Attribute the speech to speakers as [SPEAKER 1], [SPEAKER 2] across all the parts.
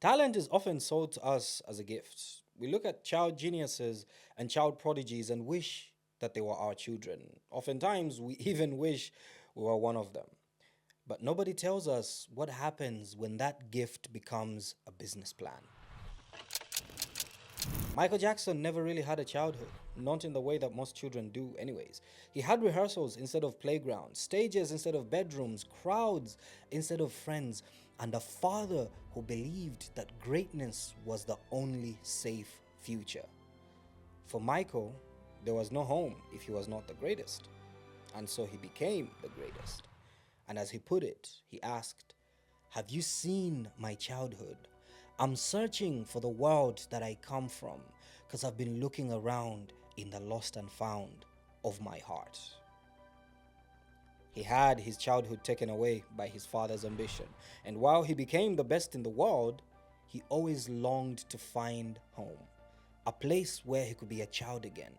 [SPEAKER 1] Talent is often sold to us as a gift. We look at child geniuses and child prodigies and wish that they were our children. Oftentimes, we even wish we were one of them. But nobody tells us what happens when that gift becomes a business plan. Michael Jackson never really had a childhood, not in the way that most children do, anyways. He had rehearsals instead of playgrounds, stages instead of bedrooms, crowds instead of friends, and a father who believed that greatness was the only safe future. For Michael, there was no home if he was not the greatest, and so he became the greatest. And as he put it, he asked, "Have you seen my childhood? I'm searching for the world that I come from because I've been looking around in the lost and found of my heart." He had his childhood taken away by his father's ambition, and while he became the best in the world, he always longed to find home, a place where he could be a child again.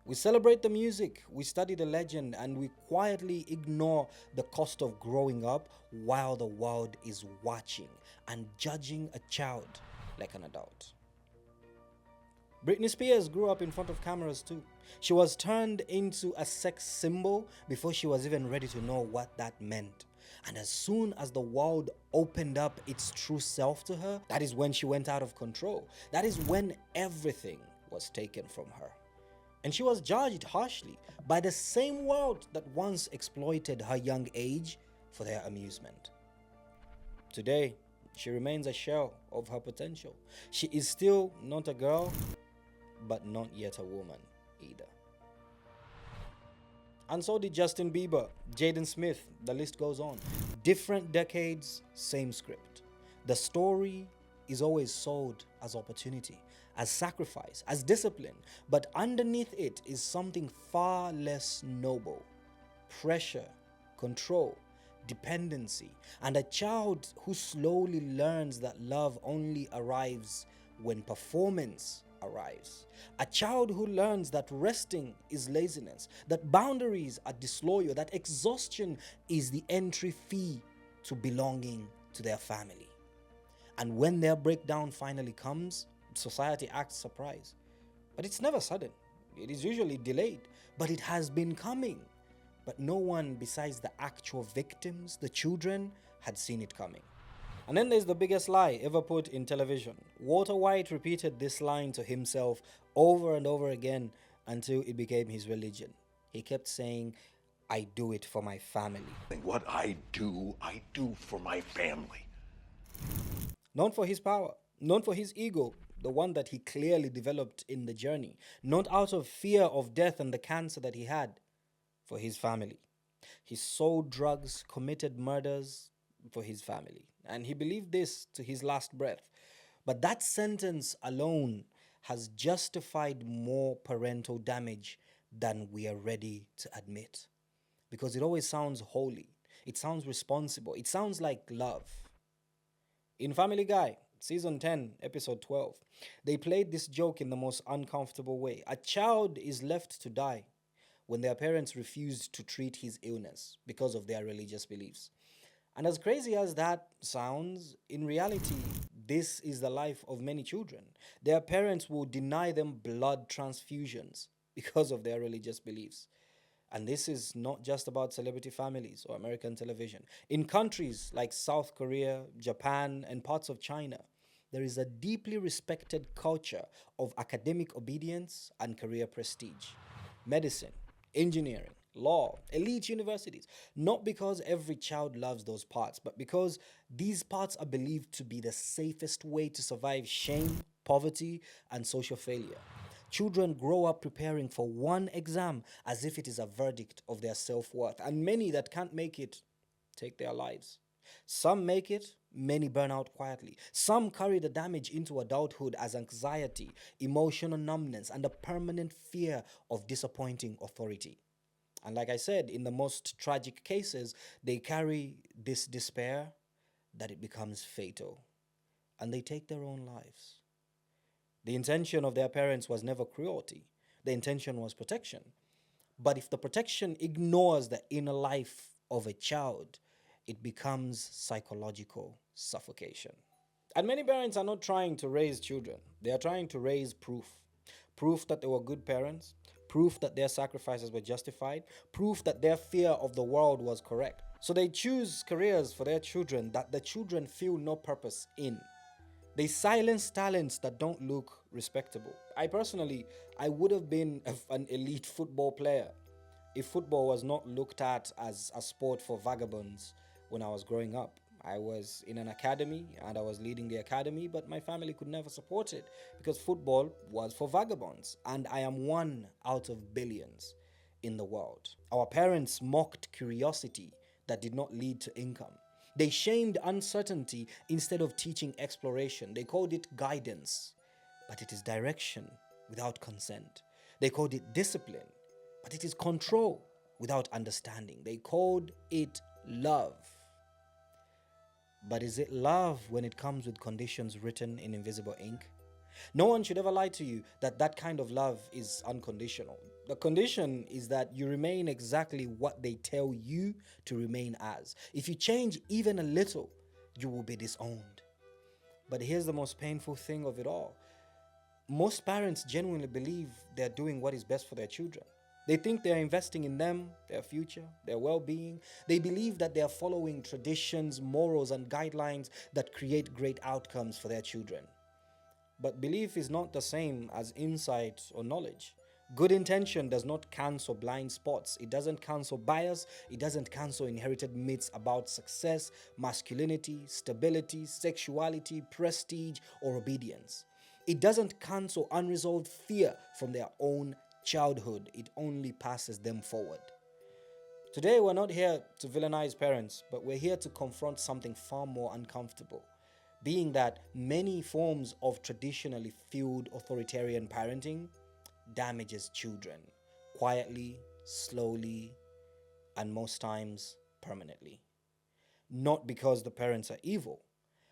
[SPEAKER 1] We celebrate the music, we study the legend, and we quietly ignore the cost of growing up while the world is watching and judging a child like an adult. Britney Spears grew up in front of cameras too. She was turned into a sex symbol before she was even ready to know what that meant. And as soon as the world opened up its true self to her, that is when she went out of control. That is when everything was taken from her. And she was judged harshly by the same world that once exploited her young age for their amusement. Today, she remains a shell of her potential. She is still not a girl, but not yet a woman either. And so did Justin Bieber, Jaden Smith, the list goes on. Different decades, same script. The story is always sold as opportunity, as sacrifice, as discipline, but underneath it is something far less noble: pressure, control, dependency, and a child who slowly learns that love only arrives when performance arrives. A child who learns that resting is laziness, that boundaries are disloyal, that exhaustion is the entry fee to belonging to their family. And when their breakdown finally comes, society acts surprised. But it's never sudden. It is usually delayed, but it has been coming. But no one besides the actual victims, the children, had seen it coming. And then there's the biggest lie ever put in television. Walter White repeated this line to himself over and over again until it became his religion. He kept saying, "I do it for my family."
[SPEAKER 2] What I do for my family.
[SPEAKER 1] Not for his power, not for his ego, the one that he clearly developed in the journey, not out of fear of death and the cancer that he had, for his family. He sold drugs, committed murders for his family, and he believed this to his last breath. But that sentence alone has justified more parental damage than we are ready to admit, because it always sounds holy, it sounds responsible, it sounds like love. In Family Guy, season 10, episode 12, they played this joke in the most uncomfortable way. A child is left to die when their parents refuse to treat his illness because of their religious beliefs. And as crazy as that sounds, in reality, this is the life of many children. Their parents will deny them blood transfusions because of their religious beliefs. And this is not just about celebrity families or American television. In countries like South Korea, Japan, and parts of China, there is a deeply respected culture of academic obedience and career prestige. Medicine, engineering, law, elite universities. Not because every child loves those parts, but because these parts are believed to be the safest way to survive shame, poverty, and social failure. Children grow up preparing for one exam as if it is a verdict of their self-worth, and many that can't make it take their lives. Some make it, many burn out quietly. Some carry the damage into adulthood as anxiety, emotional numbness, and a permanent fear of disappointing authority. And like I said, in the most tragic cases, they carry this despair that it becomes fatal, and they take their own lives. The intention of their parents was never cruelty. The intention was protection. But if the protection ignores the inner life of a child, it becomes psychological suffocation. And many parents are not trying to raise children, they are trying to raise proof. Proof that they were good parents, proof that their sacrifices were justified, proof that their fear of the world was correct. So they choose careers for their children that the children feel no purpose in. They silence talents that don't look respectable. I would have been an elite football player if football was not looked at as a sport for vagabonds when I was growing up. I was in an academy and I was leading the academy, but my family could never support it because football was for vagabonds, and I am one out of billions in the world. Our parents mocked curiosity that did not lead to income. They shamed uncertainty instead of teaching exploration. They called it guidance, but it is direction without consent. They called it discipline, but it is control without understanding. They called it love. But is it love when it comes with conditions written in invisible ink? No one should ever lie to you that that kind of love is unconditional. The condition is that you remain exactly what they tell you to remain as. If you change even a little, you will be disowned. But here's the most painful thing of it all. Most parents genuinely believe they're doing what is best for their children. They think they're investing in them, their future, their well-being. They believe that they are following traditions, morals, and guidelines that create great outcomes for their children. But belief is not the same as insight or knowledge. Good intention does not cancel blind spots. It doesn't cancel bias. It doesn't cancel inherited myths about success, masculinity, stability, sexuality, prestige, or obedience. It doesn't cancel unresolved fear from their own childhood. It only passes them forward. Today, we're not here to villainize parents, but we're here to confront something far more uncomfortable, being that many forms of traditionally fueled authoritarian parenting damages children quietly, slowly, and most times permanently. Not because the parents are evil,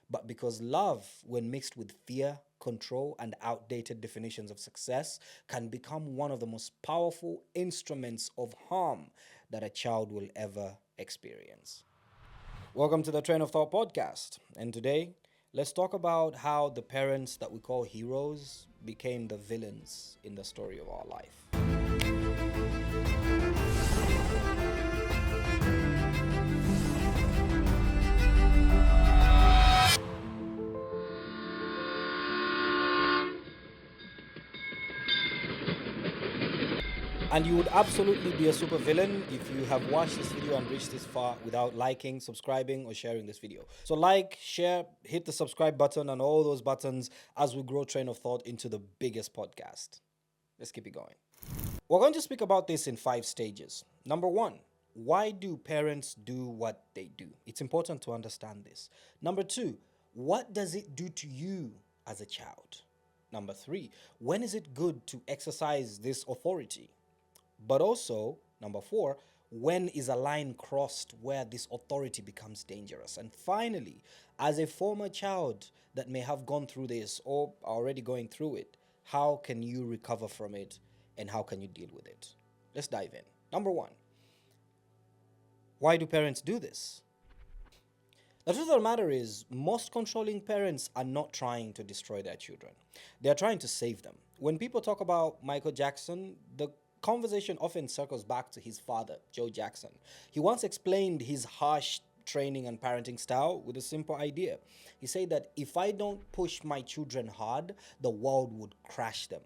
[SPEAKER 1] but because love, when mixed with fear, control, and outdated definitions of success, can become one of the most powerful instruments of harm that a child will ever experience. Welcome to the Train of Thought podcast. And today, let's talk about how the parents that we call heroes became the villains in the story of our life. And you would absolutely be a super villain if you have watched this video and reached this far without liking, subscribing, or sharing this video. So like, share, hit the subscribe button and all those buttons as we grow Train of Thought into the biggest podcast. Let's keep it going. We're going to speak about this in 5 stages. Number 1, why do parents do what they do? It's important to understand this. Number 2, what does it do to you as a child? Number 3, when is it good to exercise this authority? But also, number 4, when is a line crossed where this authority becomes dangerous? And finally, as a former child that may have gone through this or are already going through it, how can you recover from it and how can you deal with it? Let's dive in. Number 1, why do parents do this? The truth of the matter is, most controlling parents are not trying to destroy their children. They are trying to save them. When people talk about Michael Jackson, the conversation often circles back to his father, Joe Jackson. He once explained his harsh training and parenting style with a simple idea. He said that if I don't push my children hard, the world would crash them.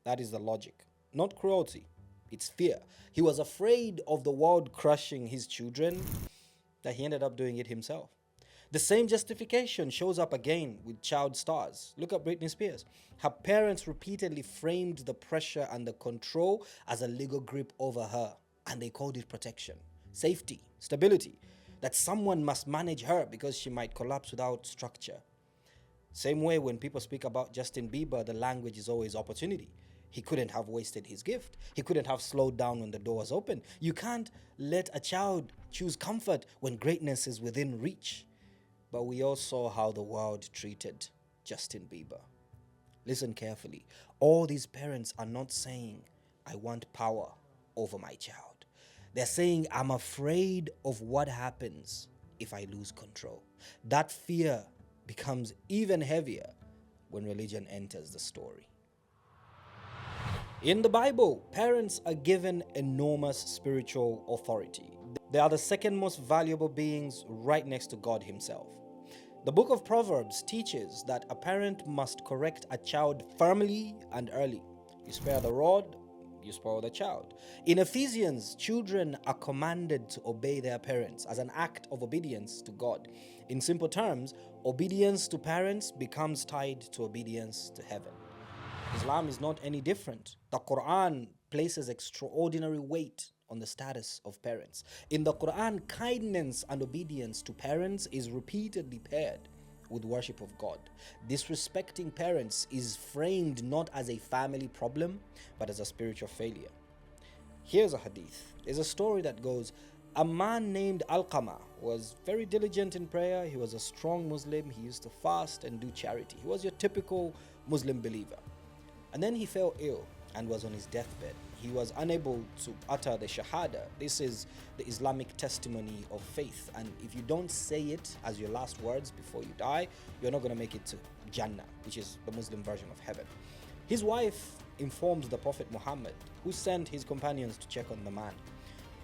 [SPEAKER 1] That is the logic, not cruelty. It's fear. He was afraid of the world crushing his children that he ended up doing it himself. The same justification shows up again with child stars. Look at Britney Spears. Her parents repeatedly framed the pressure and the control as a legal grip over her, and they called it protection, safety, stability, that someone must manage her because she might collapse without structure. Same way when people speak about Justin Bieber, the language is always opportunity. He couldn't have wasted his gift. He couldn't have slowed down when the door was open. You can't let a child choose comfort when greatness is within reach. But we all saw how the world treated Justin Bieber. Listen carefully. All these parents are not saying, I want power over my child. They're saying, I'm afraid of what happens if I lose control? That fear becomes even heavier when religion enters the story. In the Bible, parents are given enormous spiritual authority. They are the second most valuable beings right next to God Himself. The book of Proverbs teaches that a parent must correct a child firmly and early. You spare the rod, you spoil the child. In Ephesians, children are commanded to obey their parents as an act of obedience to God. In simple terms, obedience to parents becomes tied to obedience to heaven. Islam is not any different. The Quran places extraordinary weight on the status of parents. In the Quran, kindness and obedience to parents is repeatedly paired with worship of God. Disrespecting parents is framed not as a family problem, but as a spiritual failure. Here's a hadith. There's a story that goes, a man named Alqama was very diligent in prayer. He was a strong Muslim. He used to fast and do charity. He was your typical Muslim believer. And then he fell ill and was on his deathbed. He was unable to utter the Shahada. This is the Islamic testimony of faith. And if you don't say it as your last words before you die, you're not going to make it to Jannah, which is the Muslim version of heaven. His wife informed the Prophet Muhammad, who sent his companions to check on the man.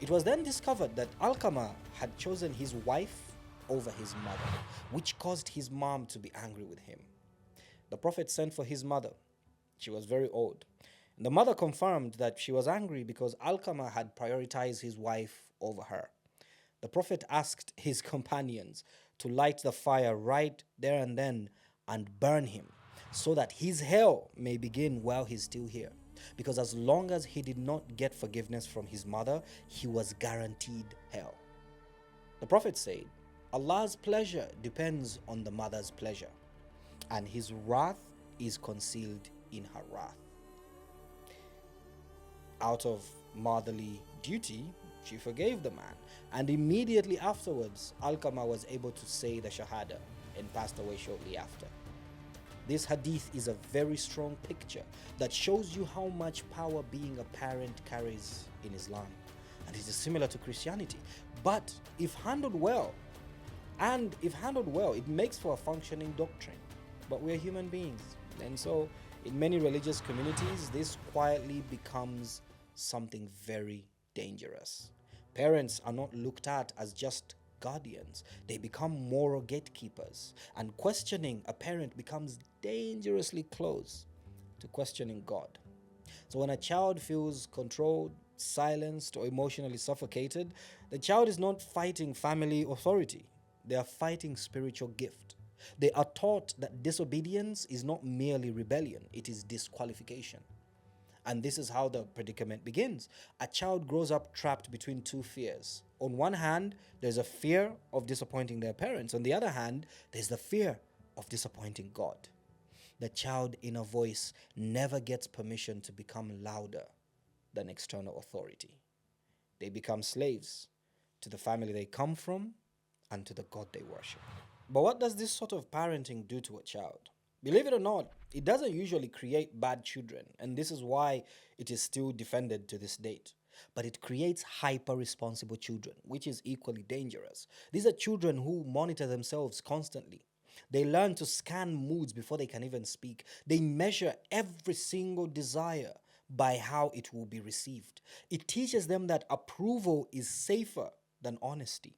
[SPEAKER 1] It was then discovered that Alqama had chosen his wife over his mother, which caused his mom to be angry with him. The Prophet sent for his mother. She was very old. The mother confirmed that she was angry because Alqama had prioritized his wife over her. The Prophet asked his companions to light the fire right there and then and burn him so that his hell may begin while he's still here. Because as long as he did not get forgiveness from his mother, he was guaranteed hell. The Prophet said, Allah's pleasure depends on the mother's pleasure, and his wrath is concealed in her wrath. Out of motherly duty, she forgave the man, and immediately afterwards, Alqama was able to say the Shahada and passed away shortly after. This hadith is a very strong picture that shows you how much power being a parent carries in Islam. And it is similar to Christianity. But if handled well, it makes for a functioning doctrine. But we're human beings. And so in many religious communities, this quietly becomes something very dangerous. Parents are not looked at as just guardians. They become moral gatekeepers. And questioning a parent becomes dangerously close to questioning God. So when a child feels controlled, silenced, or emotionally suffocated, the child is not fighting family authority. They are fighting spiritual gift. They are taught that disobedience is not merely rebellion, it is disqualification. And this is how the predicament begins. A child grows up trapped between two fears. On one hand, there's a fear of disappointing their parents. On the other hand, there's the fear of disappointing God. The child inner voice never gets permission to become louder than external authority. They become slaves to the family they come from and to the God they worship. But what does this sort of parenting do to a child? Believe it or not, it doesn't usually create bad children, and this is why it is still defended to this date. But it creates hyper-responsible children, which is equally dangerous. These are children who monitor themselves constantly. They learn to scan moods before they can even speak. They measure every single desire by how it will be received. It teaches them that approval is safer than honesty,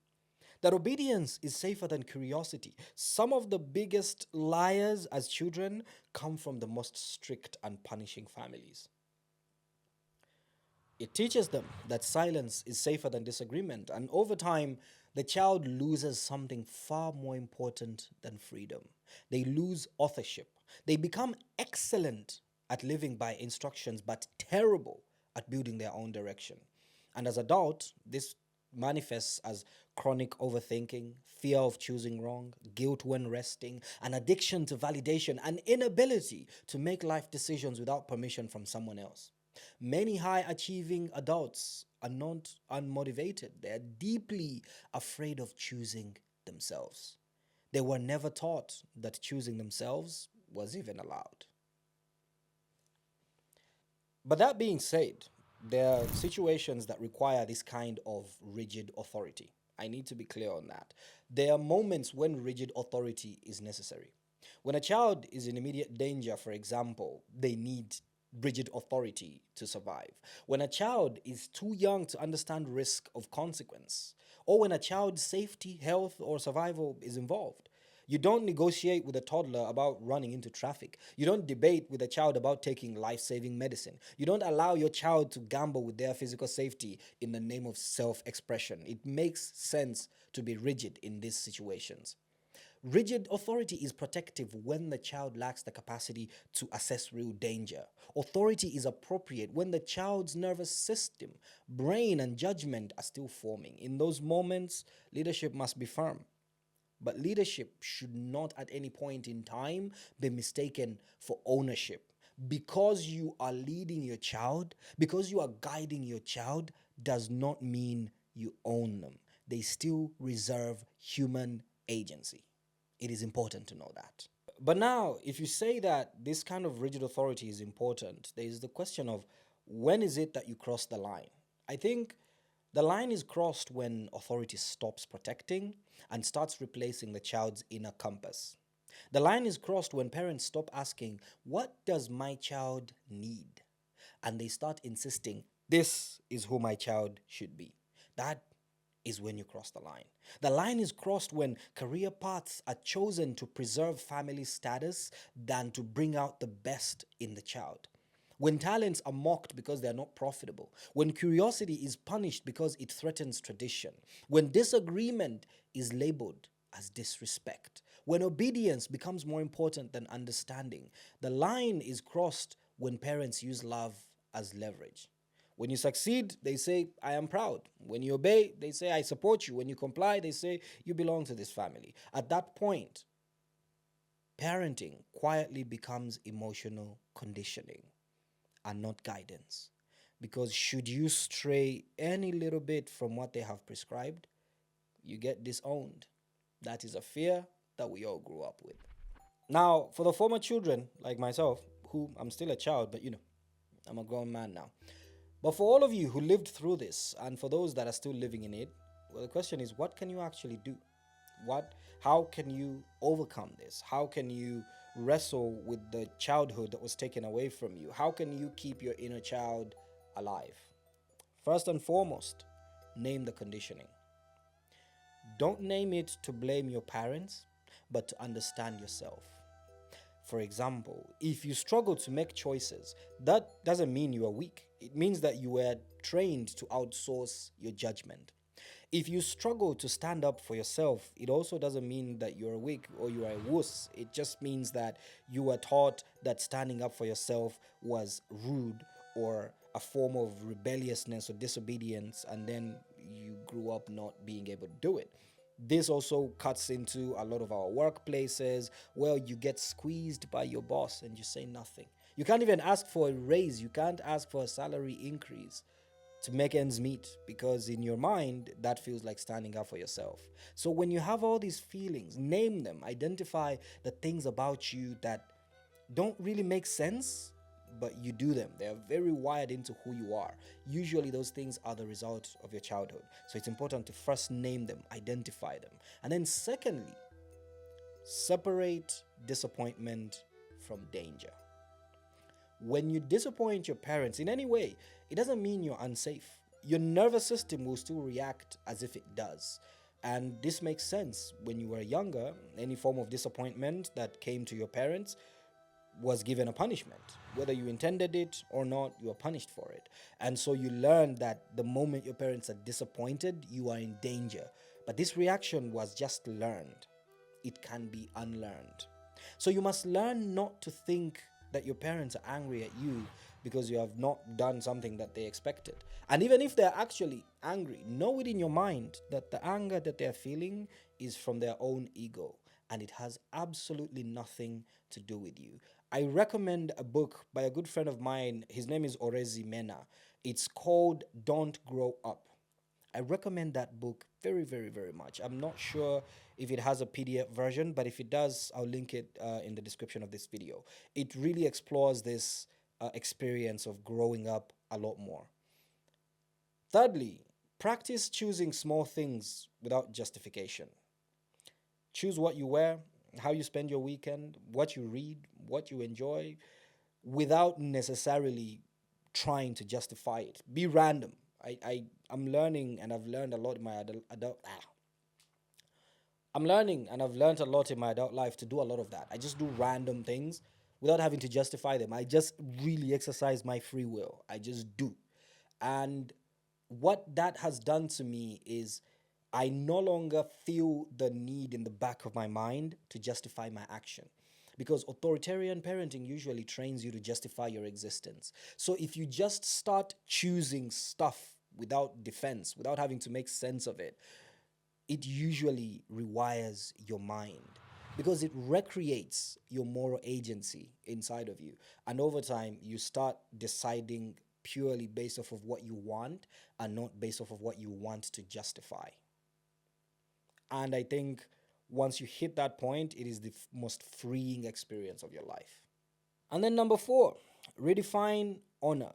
[SPEAKER 1] that obedience is safer than curiosity. Some of the biggest liars as children come from the most strict and punishing families. It teaches them that silence is safer than disagreement, and over time, the child loses something far more important than freedom. They lose authorship. They become excellent at living by instructions, but terrible at building their own direction. And as adults, this manifests as chronic overthinking, fear of choosing wrong, guilt when resting, an addiction to validation, an inability to make life decisions without permission from someone else. Many high-achieving adults are not unmotivated. They are deeply afraid of choosing themselves. They were never taught that choosing themselves was even allowed. But that being said, there are situations that require this kind of rigid authority. I need to be clear on that. There are moments when rigid authority is necessary. When a child is in immediate danger, for example, they need rigid authority to survive. When a child is too young to understand risk of consequence, or when a child's safety, health, or survival is involved. You don't negotiate with a toddler about running into traffic. You don't debate with a child about taking life saving medicine. You don't allow your child to gamble with their physical safety in the name of self expression. It makes sense to be rigid in these situations. Rigid authority is protective when the child lacks the capacity to assess real danger. Authority is appropriate when the child's nervous system, brain, and judgment are still forming. In those moments, leadership must be firm. But leadership should not at any point in time be mistaken for ownership. Because you are leading your child, because you are guiding your child, does not mean you own them. They still reserve human agency. It is important to know that. But now, if you say that this kind of rigid authority is important, there is the question of when is it that you cross the line? I think the line is crossed when authority stops protecting and starts replacing the child's inner compass. The line is crossed when parents stop asking, "What does my child need?" and they start insisting, "This is who my child should be." That is when you cross the line. The line is crossed when career paths are chosen to preserve family status than to bring out the best in the child. When talents are mocked because they are not profitable. When curiosity is punished because it threatens tradition. When disagreement is labeled as disrespect. When obedience becomes more important than understanding. The line is crossed when parents use love as leverage. When you succeed, they say, "I am proud." When you obey, they say, "I support you." When you comply, they say, "You belong to this family." At that point, parenting quietly becomes emotional conditioning and not guidance. Because should you stray any little bit from what they have prescribed, you get disowned. That is a fear that we all grew up with. Now, for the former children like myself, who I'm still a child, but I'm a grown man now. But for all of you who lived through this, and for those that are still living in it, well, the question is, what can you actually do? How can you overcome this? How can you wrestle with the childhood that was taken away from you? How can you keep your inner child alive? First and foremost, name the conditioning. Don't name it to blame your parents, but to understand yourself. For example, if you struggle to make choices, that doesn't mean you are weak. It means that you were trained to outsource your judgment. If you struggle to stand up for yourself, it also doesn't mean that you're weak or you are a wuss. It just means that you were taught that standing up for yourself was rude or a form of rebelliousness or disobedience, and then you grew up not being able to do it. This also cuts into a lot of our workplaces where you get squeezed by your boss and you say nothing. You can't even ask for a raise, you can't ask for a salary increase to make ends meet because in your mind that feels like standing up for yourself. So when you have all these feelings, name them, identify the things about you that don't really make sense, but you do them. They are very wired into who you are. Usually those things are the result of your childhood. So it's important to first name them, identify them. And then secondly, separate disappointment from danger. When you disappoint your parents in any way, it doesn't mean you're unsafe. Your nervous system will still react as if it does. And this makes sense. When you were younger, any form of disappointment that came to your parents was given a punishment. Whether you intended it or not, you are punished for it. And so you learn that the moment your parents are disappointed, you are in danger. But this reaction was just learned. It can be unlearned. So you must learn not to think that your parents are angry at you because you have not done something that they expected. And even if they're actually angry, know within your mind that the anger that they're feeling is from their own ego and it has absolutely nothing to do with you. I recommend a book by a good friend of mine. His name is Orezi Mena. It's called Don't Grow Up. I recommend that book very, very, very much. I'm not sure if it has a PDF version, but if it does, I'll link it in the description of this video. It really explores this experience of growing up a lot more. Thirdly, Practice choosing small things without justification. Choose what you wear, how you spend your weekend, what you read, what you enjoy, without necessarily trying to justify it. Be random. I'm learning, and I've learned a lot in my I'm learning and I've learned a lot in my adult life to do a lot of that. I just do random things without having to justify them. I just really exercise my free will. I just do. And what that has done to me is I no longer feel the need in the back of my mind to justify my action. Because authoritarian parenting usually trains you to justify your existence. So if you just start choosing stuff without defense, without having to make sense of it, it usually rewires your mind because it recreates your moral agency inside of you. And over time, you start deciding purely based off of what you want and not based off of what you want to justify. And I think once you hit that point, it is the most freeing experience of your life. And then number four, redefine honor.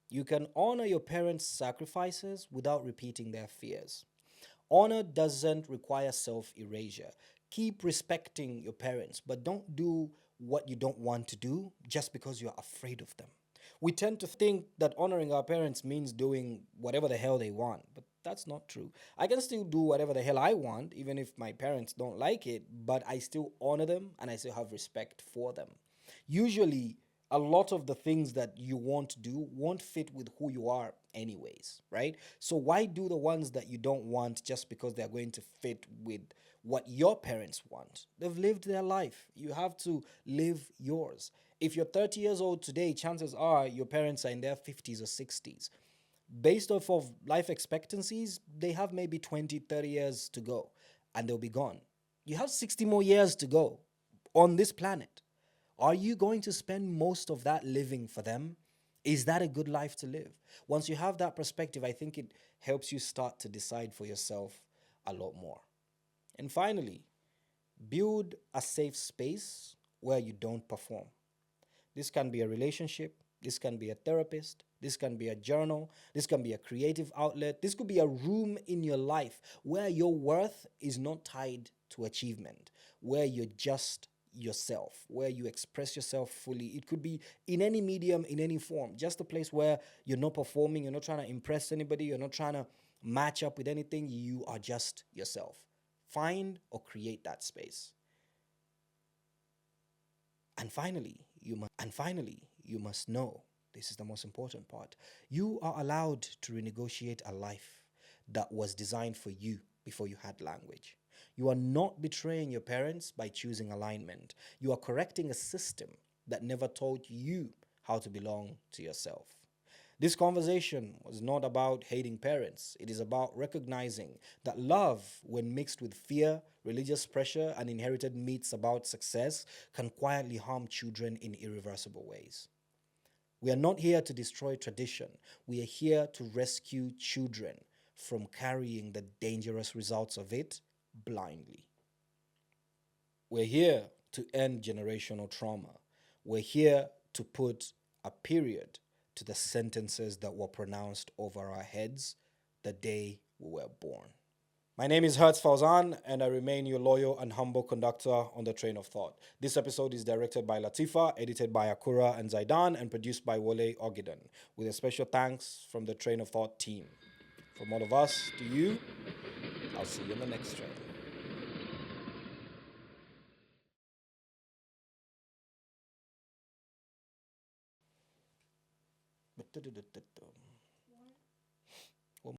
[SPEAKER 1] You can honor your parents' sacrifices without repeating their fears. Honor doesn't require self erasure. Keep respecting your parents, but don't do what you don't want to do just because you're afraid of them. We tend to think that honoring our parents means doing whatever the hell they want, but that's not true. I can still do whatever the hell I want, even if my parents don't like it, but I still honor them and I still have respect for them. Usually, a lot of the things that you want to do won't fit with who you are anyways, right? So why do the ones that you don't want just because they're going to fit with what your parents want? They've lived their life. You have to live yours. If you're 30 years old today, chances are your parents are in their 50s or 60s. Based off of life expectancies, they have maybe 20, 30 years to go and they'll be gone. You have 60 more years to go on this planet. Are you going to spend most of that living for them? Is that a good life to live? Once you have that perspective, I think it helps you start to decide for yourself a lot more. And finally, build a safe space where you don't perform. This can be a relationship, this can be a therapist, this can be a journal, this can be a creative outlet, this could be a room in your life where your worth is not tied to achievement, where you're just yourself, where you express yourself fully. It could be in any medium, in any form, just a place where you're not performing, you're not trying to impress anybody, you're not trying to match up with anything, you are just yourself. Find or create that space. And finally, you must know, this is the most important part. You are allowed to renegotiate a life that was designed for you before you had language. You are not betraying your parents by choosing alignment. You are correcting a system that never taught you how to belong to yourself. This conversation was not about hating parents. It is about recognizing that love, when mixed with fear, religious pressure, and inherited myths about success, can quietly harm children in irreversible ways. We are not here to destroy tradition. We are here to rescue children from carrying the dangerous results of it blindly. We're here to end generational trauma. We're here to put a period to the sentences that were pronounced over our heads the day we were born. My name is Hertz Fauzan, and I remain your loyal and humble conductor on the train of thought. This episode is directed by Latifa, edited by Akura and Zaidan, and produced by Wole Ogiden, with a special thanks from the Train of Thought team. From all of us to you, I'll see you on the next train.